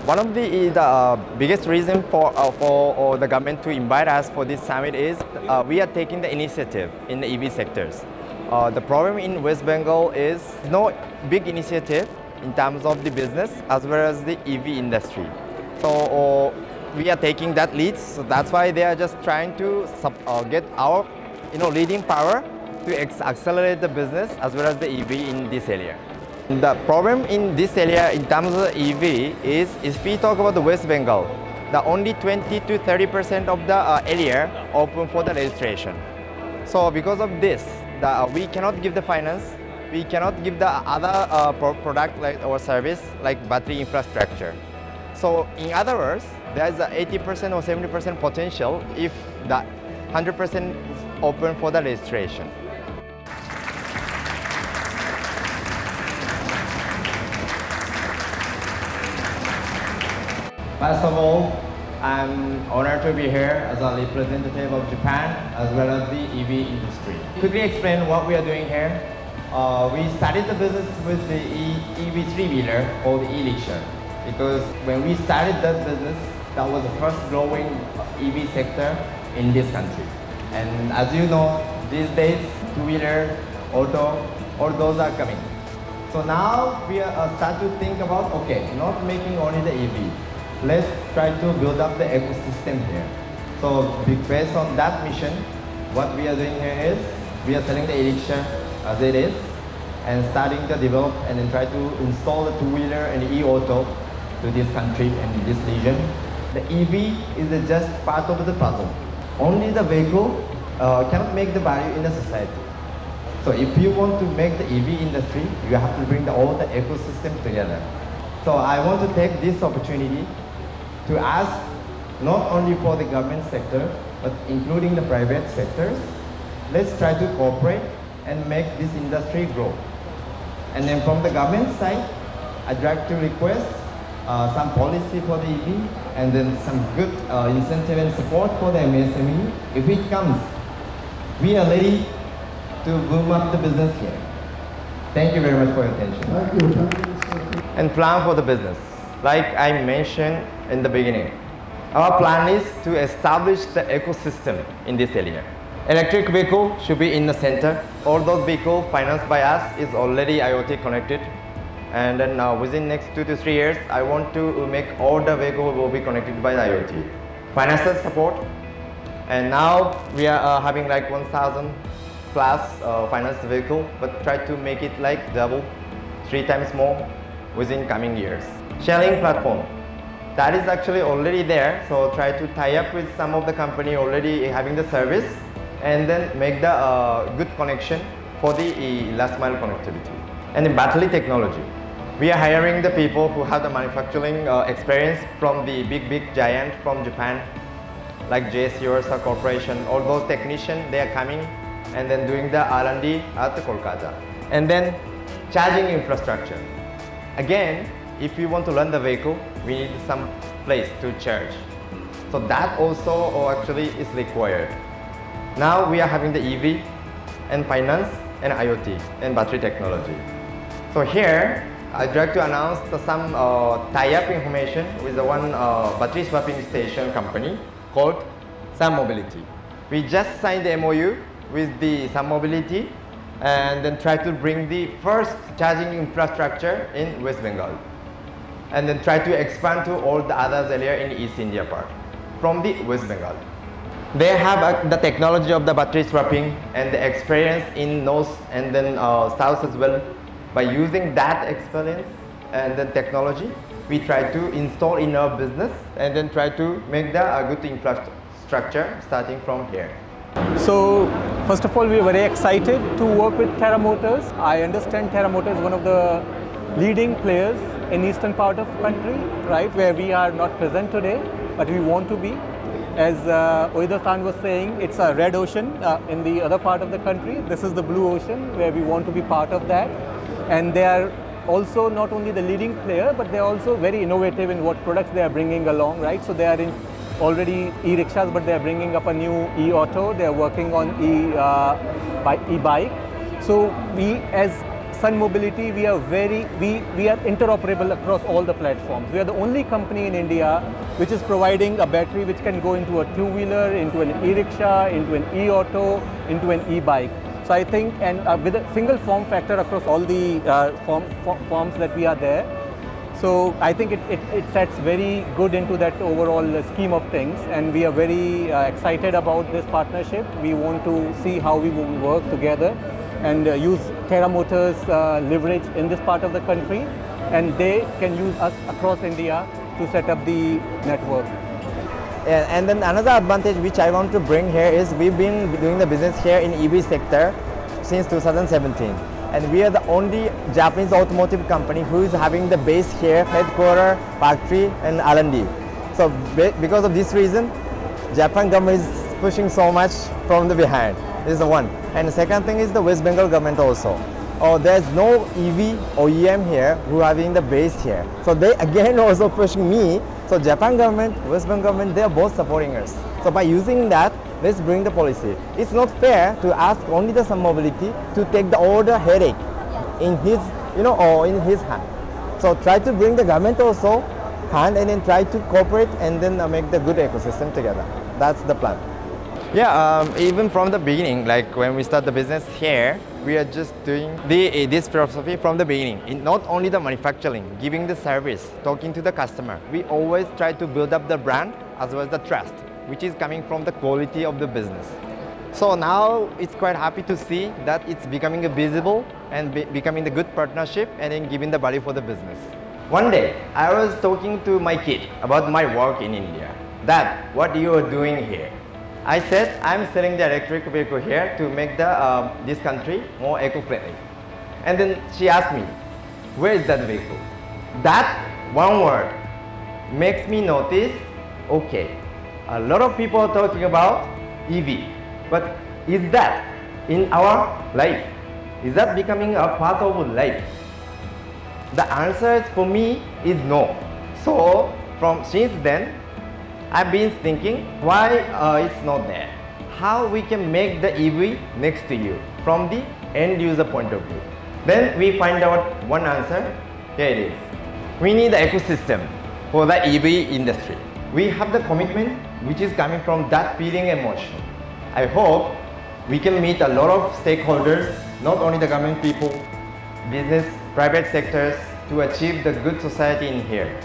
One of the biggest reason for the government to invite us for this summit is we are taking the initiative in the EV sectors. The problem in West Bengal is no big initiative in terms of the business as well as the EV industry. So we are taking that lead. So that's why they are just trying to get our leading power to accelerate the business as well as the EV in this area. The problem in this area in terms of the EV is if we talk about the West Bengal, the only 20 to 30% of the area open for the registration. So because of this, we cannot give the finance, we cannot give the other product like or service like battery infrastructure. So in other words, there is a 80% or 70% potential if the 100% is open for the registration. First of all, I'm honored to be here as a representative of Japan as well as the EV industry. Quickly explain what we are doing here. We started the business with the EV three-wheeler called e-rickshaw because when we started that business, that was the first growing EV sector in this country. And as you know, these days, two-wheeler, auto, all those are coming. So now we start to think about, okay, not making only the EV. Let's try to build up the ecosystem here. So based on that mission, what we are doing here is we are selling the e-rickshaw as it is and starting to develop and then try to install the two-wheeler and e-auto to this country and this region. The EV is just part of the puzzle. Only the vehicle cannot make the value in the society. So if you want to make the EV industry, you have to bring all the ecosystem together. So I want to take this opportunity to ask not only for the government sector, but including the private sectors, let's try to cooperate and make this industry grow. And then from the government side, I'd like to request some policy for the EV and then some good incentive and support for the MSME. If it comes, we are ready to boom up the business here. Thank you very much for your attention. Thank you. And plan for the business. Like I mentioned in the beginning, our plan is to establish the ecosystem in this area. Electric vehicle should be in the center. All those vehicles financed by us is already IoT connected. And then within next 2 to 3 years, I want to make all the vehicles will be connected by the IoT. Financial support. And now we are having like 1,000 plus financed vehicle, but try to make it like double, 3 times more within coming years. Sharing platform. That is actually already there, so try to tie up with some of the company already having the service and then make the good connection for the last mile connectivity. And in battery technology, we are hiring the people who have the manufacturing experience from the big giant from Japan, like JS Ursa Corporation. All those technicians, they are coming and then doing the R&D at the Kolkata. And then charging infrastructure. Again, if we want to run the vehicle, we need some place to charge. So that also actually is required. Now we are having the EV and finance and IoT and battery technology. So here, I'd like to announce some tie-up information with the one battery swapping station company called Sun Mobility. We just signed the MOU with the Sun Mobility and then try to bring the first charging infrastructure in West Bengal. And then try to expand to all the other areas in East India part from the West Bengal. They have the technology of the battery swapping and the experience in north and then south as well. By using that experience and the technology, we try to install in our business and then try to make the good infrastructure starting from here. So, first of all, we are very excited to work with Terra Motors. I understand Terra Motors is one of the leading players in eastern part of country, right, where we are not present today, but we want to be. As Ueda-san was saying, it's a red ocean in the other part of the country. This is the blue ocean where we want to be part of that. And they are also not only the leading player, but they are also very innovative in what products they are bringing along, right? So they are in already e-rickshaws, but they are bringing up a new e-auto. They are working on e-bike. So we as Sun Mobility, we are interoperable across all the platforms. We are the only company in India which is providing a battery which can go into a two-wheeler, into an e-rickshaw, into an e-auto, into an e-bike. So I think, and with a single form factor across all the forms that we are there. So I think it sets very good into that overall scheme of things, and we are very excited about this partnership. We want to see how we will work together and use Terra Motors leverage in this part of the country, and they can use us across India to set up the network. And then another advantage which I want to bring here is we've been doing the business here in EV sector since 2017. And we are the only Japanese automotive company who is having the base here, headquarter, factory, and R&D. So because of this reason, Japan government is pushing so much from the behind. This is the one. And the second thing is the West Bengal government also. There's no EV OEM here who are having the base here. So they again also pushing me. So Japan government, West Bengal government, they are both supporting us. So by using that, let's bring the policy. It's not fair to ask only the Sun Mobility to take the order headache in his, or in his hand. So try to bring the government also hand and then try to cooperate and then make the good ecosystem together. That's the plan. Yeah, even from the beginning, like when we start the business here, we are just doing this philosophy from the beginning. Not only the manufacturing, giving the service, talking to the customer. We always try to build up the brand as well as the trust, which is coming from the quality of the business. So now it's quite happy to see that it's becoming a visible and becoming a good partnership and then giving the value for the business. One day, I was talking to my kid about my work in India. Dad, what you are doing here? I said, I'm selling the electric vehicle here to make this country more eco-friendly. And then she asked me, where is that vehicle? That one word makes me notice, okay, a lot of people are talking about EV, but is that in our life? Is that becoming a part of life? The answer for me is no. So since then, I've been thinking why it's not there. How we can make the EV next to you from the end user point of view. Then we find out one answer. Here it is. We need the ecosystem for the EV industry. We have the commitment which is coming from that feeling emotion. I hope we can meet a lot of stakeholders, not only the government people, business, private sectors, to achieve the good society in here.